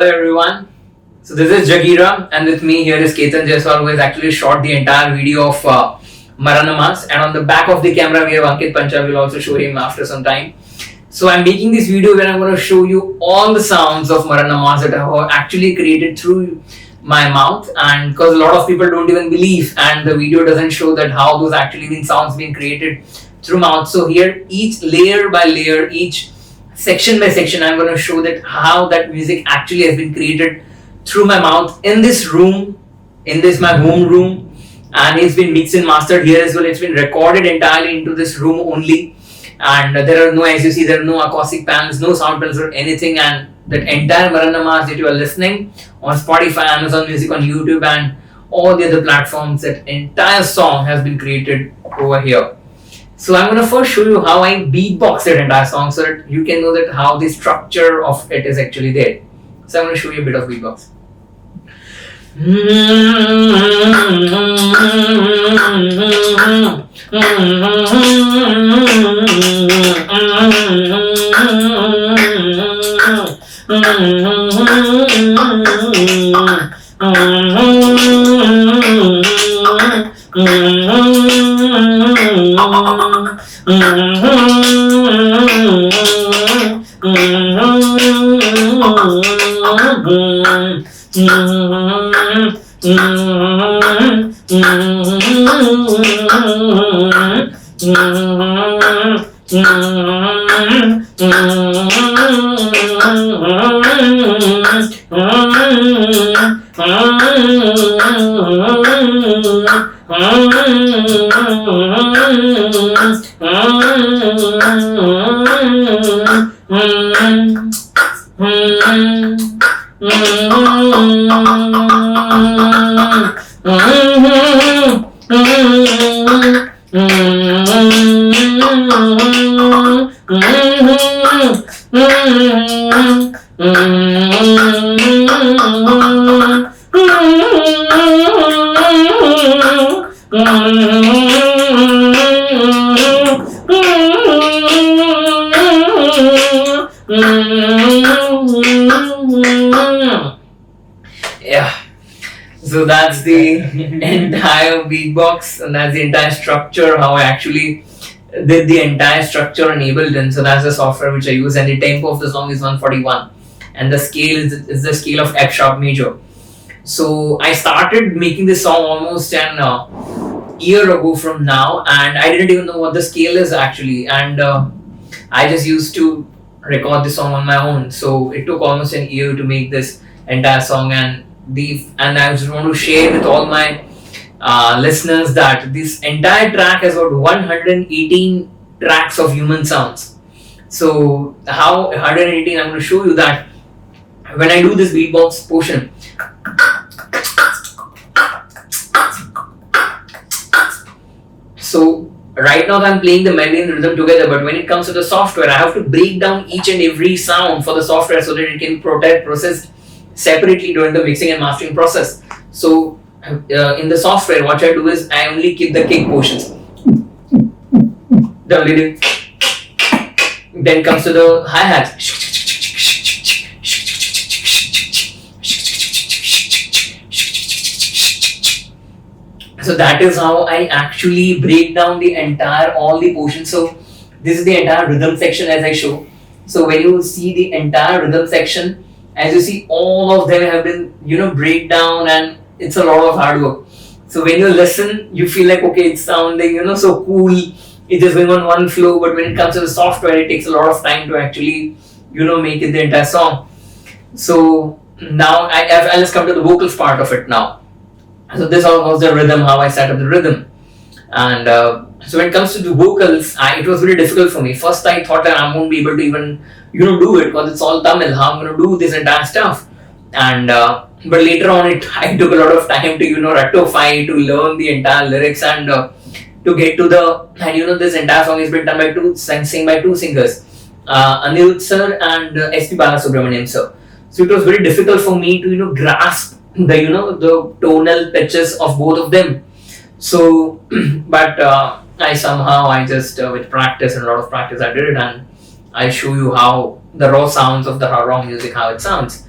Hello everyone. So this is Jaggi, and with me here is Ketan Jaiswal, who has actually shot the entire video of Marana Mass. And on the back of the camera we have Ankit. Panchal. We'll also show him after some time. So I'm making this video where I'm going to show you all the sounds of Marana Mass that I have actually created through my mouth, and because a lot of people don't even believe, and the video doesn't show that how those actually been sounds being created through mouth. So here, each layer by layer, each section by section, I'm going to show that how that music actually has been created through my mouth in this room, in this my home room, and it's been mixed and mastered here as well. It's been recorded entirely into this room only, and there are no, as you see, there are no acoustic pans, no sound panels or anything, and that entire Marana Mass that you are listening on Spotify, Amazon Music, on YouTube, and all the other platforms, that entire song has been created over here. So I'm going to first show you how I beatbox that entire song so that you can know that how the structure of it is actually there. So I'm going to show you a bit of beatbox. Yeah, so that's the entire beatbox, and that's the entire structure, how I actually did the entire structure in Ableton. So that's the software which I use, and the tempo of the song is 141, and the scale is the scale of F sharp major. So I started making this song almost an year ago from now, and I didn't even know what the scale is actually, and I just used to record the song on my own. So it took almost an year to make this entire song, and I just want to share with all my listeners that this entire track has got 118 tracks of human sounds. So how 118, I'm going to show you that when I do this beatbox portion. So right now I'm playing the melody and rhythm together, but when it comes to the software, I have to break down each and every sound for the software so that it can processed separately during the mixing and mastering process. So in the software, what I do is I only keep the kick portions. The leading. Then comes to the hi-hats. So that is how I actually break down the entire, all the portions. So this is the entire rhythm section as I show. So when you see the entire rhythm section, as you see, all of them have been, break down, and it's a lot of hard work. So when you listen, you feel like, okay, it's sounding, so cool. It's just going on one flow. But when it comes to the software, it takes a lot of time to actually, make it the entire song. So now I'll just come to the vocals part of it now. So this was the rhythm, how I set up the rhythm. And so when it comes to the vocals, it was very difficult for me. First I thought that I won't be able to even, do it because it's all Tamil. How I'm going to do this entire stuff. And but later on, I took a lot of time to, rectify, to learn the entire lyrics, and to get to the, and this entire song has been done by sang by two singers, Anirudh sir and S.P. Balasubramaniam sir. So it was very difficult for me to, grasp the the tonal pitches of both of them. So but I just with practice and a lot of practice I did it, and I show you how the raw sounds of the raw music, how it sounds.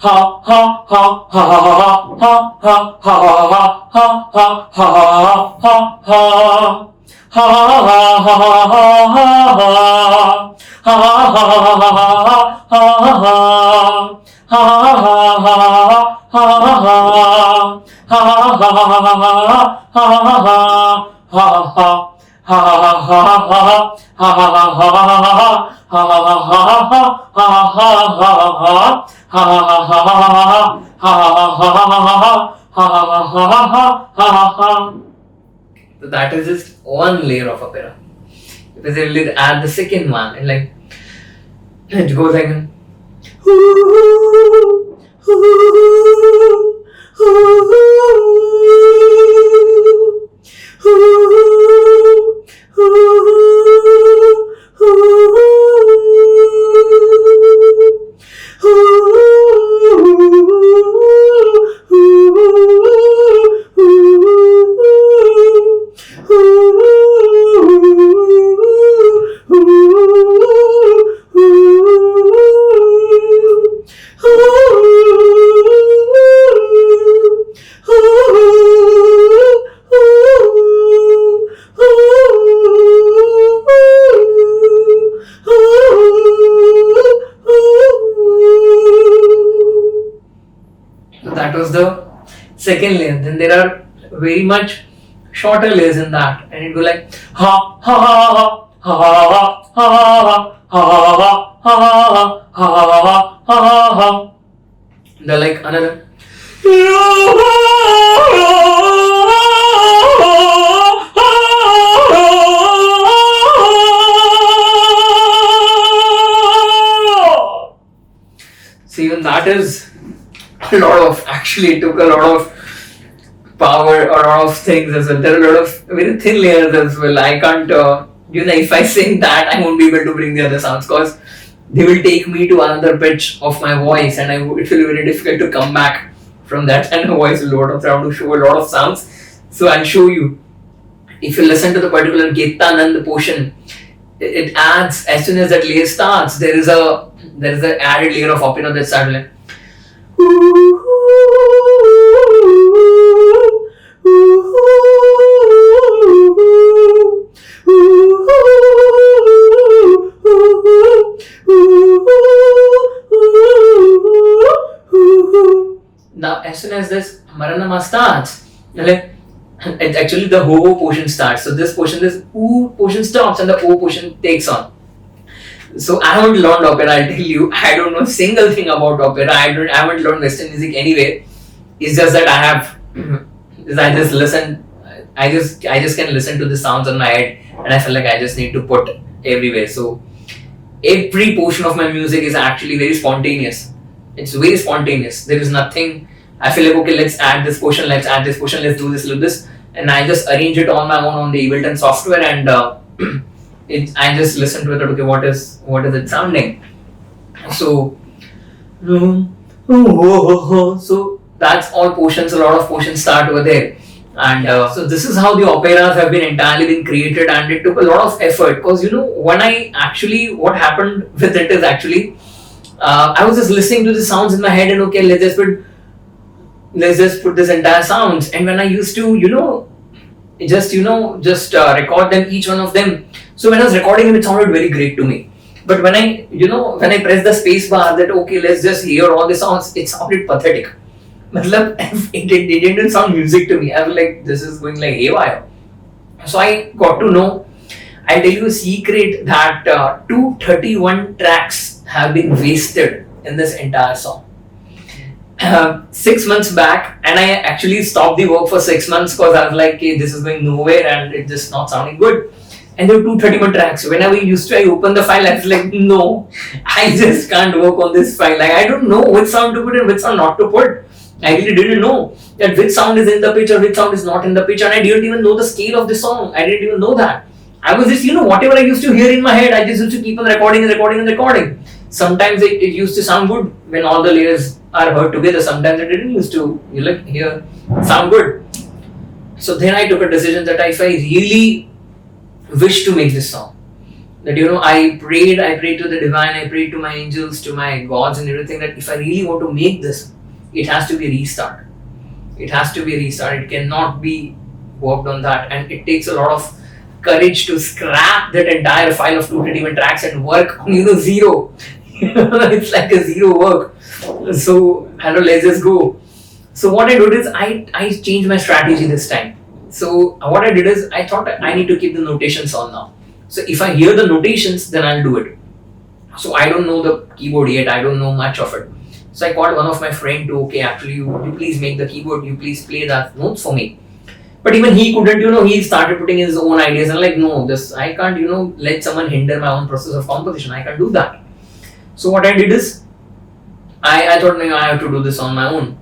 ha ha ha ha ha ha ha ha ha ha ha ha So that is just one layer of opera. Because they will add the second one and like it goes like second layer. Then there are very much shorter layers in that, and it go like ha ha ha ha ha ha ha ha ha ha ha ha. They're like another. See, even that is a lot of, actually it took a lot of power, a lot of things as well. There are a lot of very thin layers as well. I can't, if I sing that, I won't be able to bring the other sounds because they will take me to another pitch of my voice and it will be very difficult to come back from that, and my voice will load up. I want to show a lot of sounds. So I'll show you. If you listen to the particular Ketan and the portion, it adds, as soon as that layer starts, there is a added layer of opera that starts like now. As soon as this Marana Mass starts, like it actually the ho portion starts. So this oo portion stops and the o portion takes on. So I haven't learned opera, I'll tell you. I don't know a single thing about opera. I haven't learned Western music anyway. It's just that I just listen. I just can listen to the sounds on my head, and I feel like I just need to put everywhere. So every portion of my music is actually very spontaneous. It's very spontaneous. There is nothing. I feel like, okay, let's add this portion, let's do this, and I just arrange it on my own on the Ableton software, and I just listen to it. Okay, what is it sounding? So, so that's all portions. A lot of portions start over there, and so this is how the operas have been entirely created, and it took a lot of effort because when what happened with it is actually I was just listening to the sounds in my head, and okay, let's just put this entire sounds, and when I used to just record them, each one of them. So when I was recording them, it sounded very great to me. But when I pressed the space bar that okay, let's just hear all the sounds, it sounded pathetic. It didn't sound music to me. I was like, this is going like haywire. So I got to know. I'll tell you a secret that 231 tracks have been wasted in this entire song. 6 months back, and I actually stopped the work for 6 months because I was like, okay, this is going nowhere and it's just not sounding good. And there were 231 tracks. Whenever I open the file, I was like, no, I just can't work on this file. Like, I don't know which sound to put and which sound not to put. I really didn't know that which sound is in the pitch or which sound is not in the pitch, and I didn't even know the scale of the song. I didn't even know that. I was just, whatever I used to hear in my head, I just used to keep on recording. Sometimes it used to sound good when all the layers are heard together. Sometimes it didn't used to hear sound good. So then I took a decision that if I really wish to make this song, That I prayed to the divine, I prayed to my angels, to my gods and everything, that if I really want to make this, it has to be a restart. It has to be a restart. It cannot be worked on that, and it takes a lot of courage to scrap that entire file of 221 tracks and work on zero. It's like a zero work. So let's just go. So what I did is I changed my strategy this time. So what I did is I thought I need to keep the notations on now. So if I hear the notations, then I'll do it. So I don't know the keyboard yet. I don't know much of it. So I called one of my friend to, okay, actually you please make the keyboard, you please play that notes for me. But even he couldn't, he started putting his own ideas and like, no, this I can't, let someone hinder my own process of composition. I can't do that. So what I did is I thought, no, I have to do this on my own.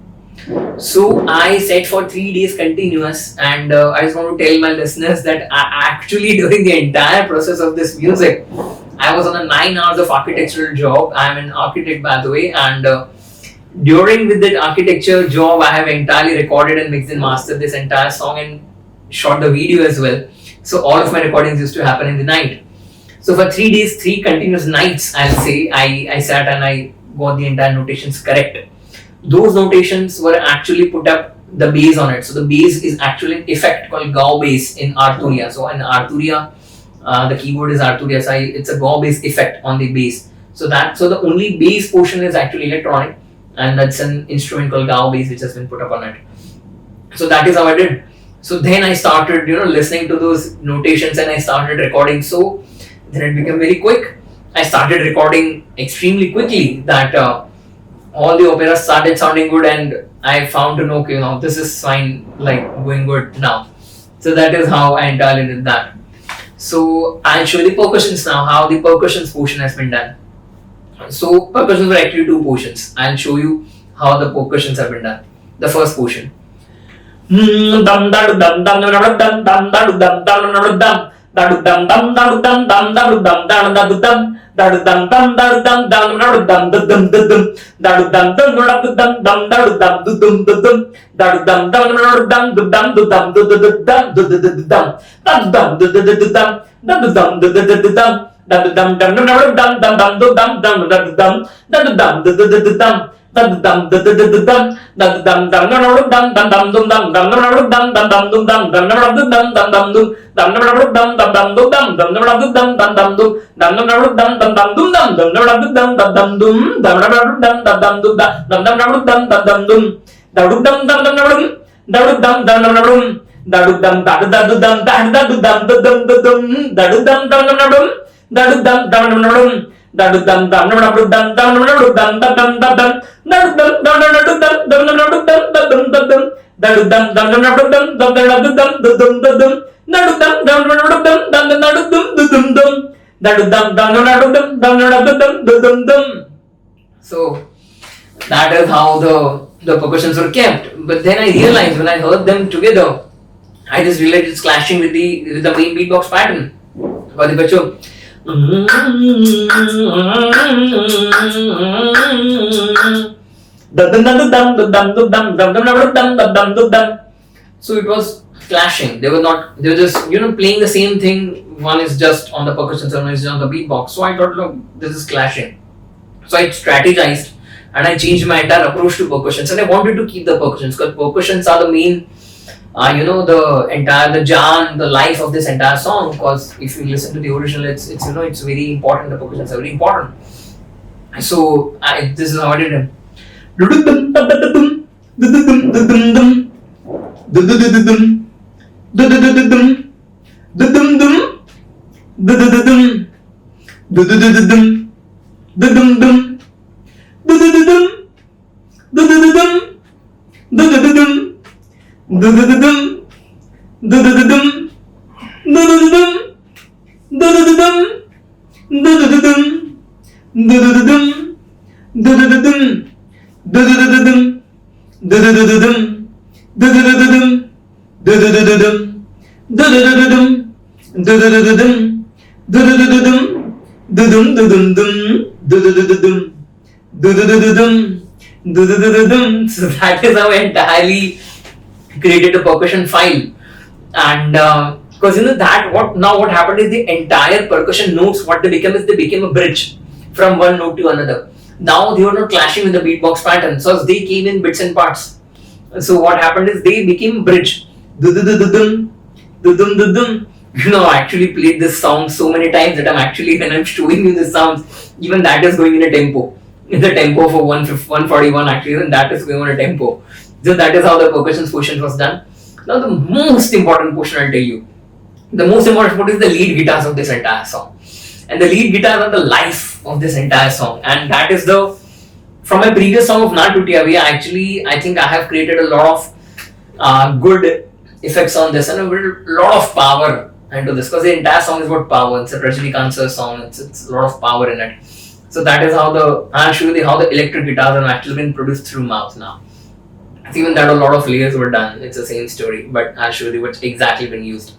So I sat for 3 days continuous, and I just want to tell my listeners that actually during the entire process of this music, I was on a 9 hours of architectural job. I am an architect, by the way, and during with that architecture job, I have entirely recorded and mixed and mastered this entire song and shot the video as well. So all of my recordings used to happen in the night. So for 3 days, 3 continuous nights, I'll say, I sat and I got the entire notations correct. Those notations were actually put up the bass on it. So the bass is actually an effect called Gao bass in Arturia. So in Arturia, the keyboard is Arturia. So it's a Gao bass effect on the bass. So the only bass portion is actually electronic, and that's an instrument called Gao bass which has been put up on it. So that is how I did. So then I started, listening to those notations and I started recording. So then it became very quick. I started recording extremely quickly that all the operas started sounding good, and I found to know, this is fine, like going good now. So that is how I entirely did that. So I'll show you the percussions now, how the percussions portion has been done. So percussions were actually 2 portions. I'll show you how the percussions have been done. The first portion. So that is how the percussions were kept. But then I realized when I heard them together, I just realized it's clashing with the main beatbox pattern. So it was clashing. They were just playing the same thing. One is just on the percussions, one is on the beatbox. So I thought, look, this is clashing. So I strategized and I changed my entire approach to percussions, and I wanted to keep the percussions because percussions are the main the jaan, the life of this entire song. Because if you listen to the original, it's very important. The percussions are very important. So this is how I did it. So that is how I entirely created a percussion file, and Because that what happened is the entire percussion notes, what they became is they became a bridge from one note to another. Now they were not clashing with the beatbox pattern, so they came in bits and parts. So what happened is they became bridge. Du-du-du-du-dum, du-dum-du-dum. I actually played this song so many times that when I'm showing you the sounds, even that is going in a tempo. In the tempo for 141 actually, and that is going on a tempo. So that is how the percussion portion was done. Now the most important portion I'll tell you. The most important part is the lead guitars of this entire song. And the lead guitars are the life of this entire song. And that is from my previous song of Na Tutiya Bhi, I think I have created a lot of good effects on this and a lot of power into this, because the entire song is about power. It's a Rajnikanth song. It's a lot of power in it. So that is how I'll show you how the electric guitars have actually been produced through mouth now. It's even that a lot of layers were done. It's the same story, but I'll show you what's exactly been used.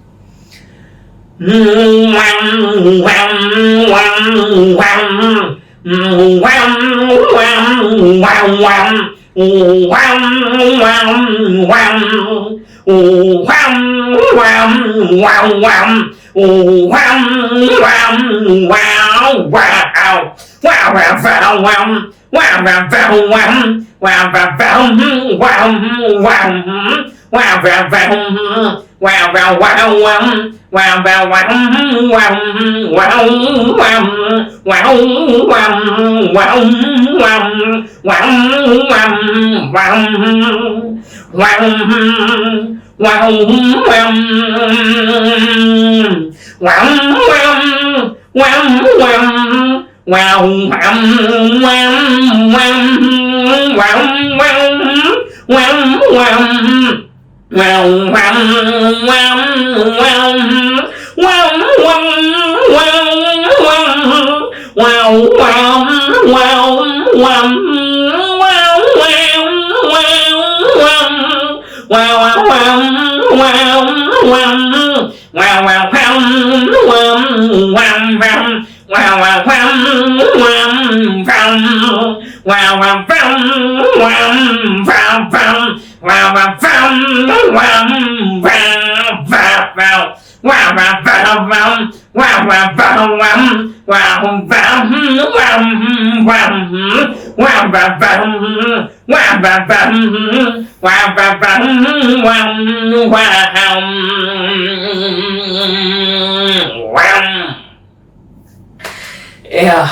Yeah,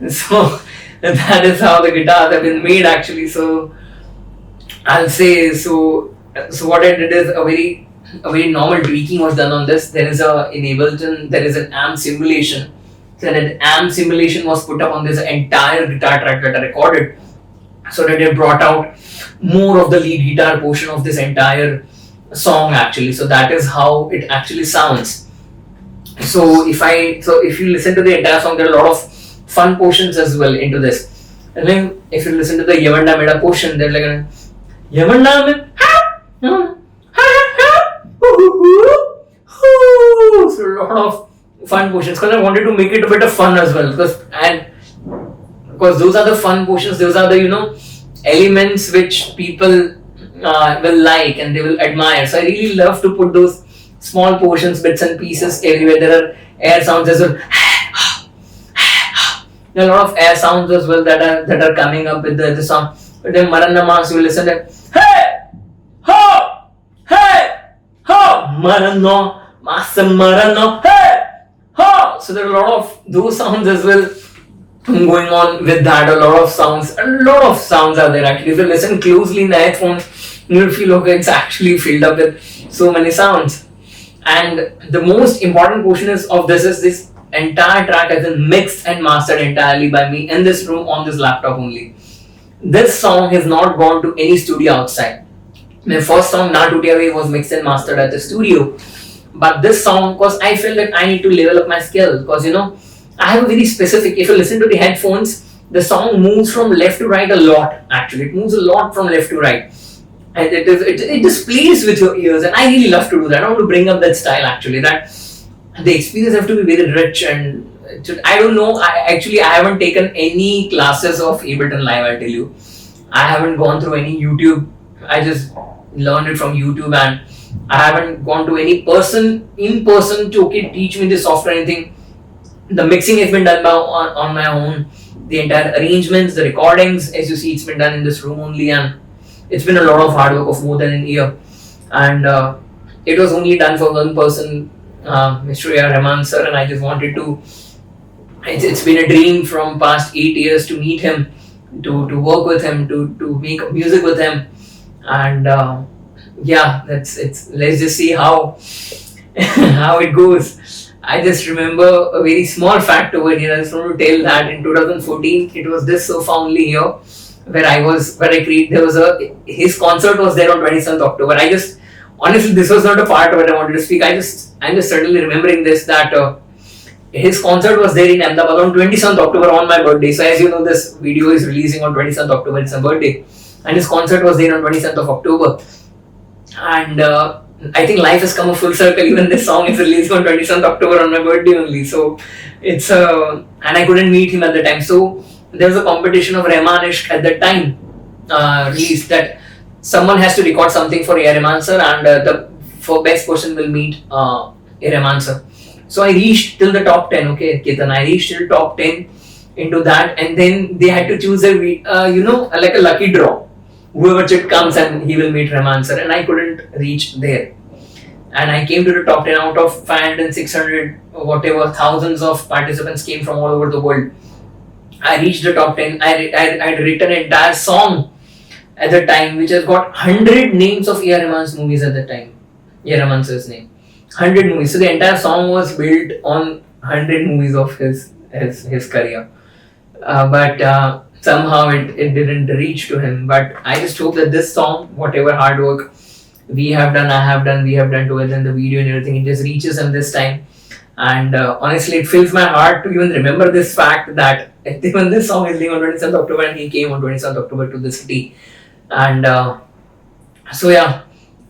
so that is how the guitars have been made actually. So I'll say so. So what I did is a very normal tweaking was done on this. There is an amp simulation. So that amp simulation was put up on this entire guitar track that I recorded, so that it brought out more of the lead guitar portion of this entire song actually. So that is how it actually sounds. So if you listen to the entire song, there are a lot of fun portions as well into this. And then if you listen to the Yavanda Meda portion, they're like Yavanda so a lot of fun portions, because I wanted to make it a bit of fun as well, because those are the fun portions, those are the elements which people will like and they will admire. So I really love to put those small portions, bits and pieces everywhere. There are air sounds as well. There are a lot of air sounds as well that are coming up with the song. But then Marana Mass, you will listen to Marana Mass, Marana, so there are a lot of those sounds as well going on with that. A lot of sounds are there actually. If you listen closely in the headphones, you will feel okay, it's actually filled up with so many sounds. And the most important portion of this is this entire track has been mixed and mastered entirely by me in this room on this laptop only. This song has not gone to any studio outside. My first song, Na Tutiya Bhi, was mixed and mastered at the studio. But this song, because I felt that I need to level up my skill, because I have a very specific, if you listen to the headphones, the song moves from left to right a lot actually. It moves a lot from left to right. And it just plays with your ears, and I really love to do that. I want to bring up that style actually, that the experience have to be very rich. And I don't know, I haven't taken any classes of Ableton Live, I'll tell you. I haven't gone through any YouTube. I just learned it from YouTube, and I haven't gone to any person in person to teach me this software or anything. The mixing has been done on my own. The entire arrangements, the recordings, as you see, it's been done in this room only, and it's been a lot of hard work of more than a year. And it was only done for one person, Mr. A. R. Rahman sir, and I just wanted to. It's been a dream from past 8 years to meet him, to work with him, to make music with him, and yeah, that's it's. Let's just see how how it goes. I just remember a very small fact over here. I just want to tell that in 2014, it was this sofa only here where I created. There was his concert was there on 27th October. I just honestly, this was not a part where I wanted to speak. I'm just suddenly remembering this that his concert was there in Ahmedabad on 27th October on my birthday. So as you know, this video is releasing on 27th October. It's a birthday, and his concert was there on 27th of October. And I think life has come a full circle. Even this song is released on 27th October on my birthday only. So it's and I couldn't meet him at the time. So there was a competition of Rahmanish at that time released that someone has to record something for A. R. Rahman sir, and the for best person will meet A. R. Rahman sir. So I reached till the top 10. Okay, Ketan, I reached till top 10 into that, and then they had to choose a like a lucky draw. Whoever chip comes and he will meet Rahman sir, and I couldn't reach there. And I came to the top 10 out of 500, 600, whatever, thousands of participants came from all over the world. I reached the top 10. I'd written an entire song at the time, which has got 100 names of A. R. Rahman's movies at the time. A. R. Rahman sir's name. 100 movies. So the entire song was built on 100 movies of his career. But somehow it didn't reach to him. But I just hope that this song, whatever hard work we have done, I have done, we have done together in the video and everything, it just reaches him this time. And honestly, it fills my heart to even remember this fact that even this song is leaving on 27th October and he came on 27th October to the city. And so yeah,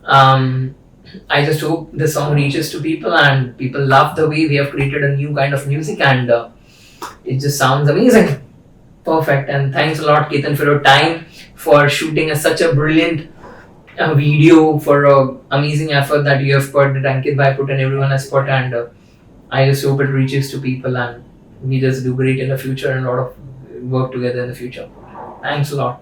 I just hope this song reaches to people and people love the way we have created a new kind of music, and it just sounds amazing. Perfect. And thanks a lot, Ketan, for your time, for shooting such a brilliant video, for amazing effort that you have put, that Ankit bhai put and everyone has put, and I just hope it reaches to people and we just do great in the future and a lot of work together in the future. Thanks a lot.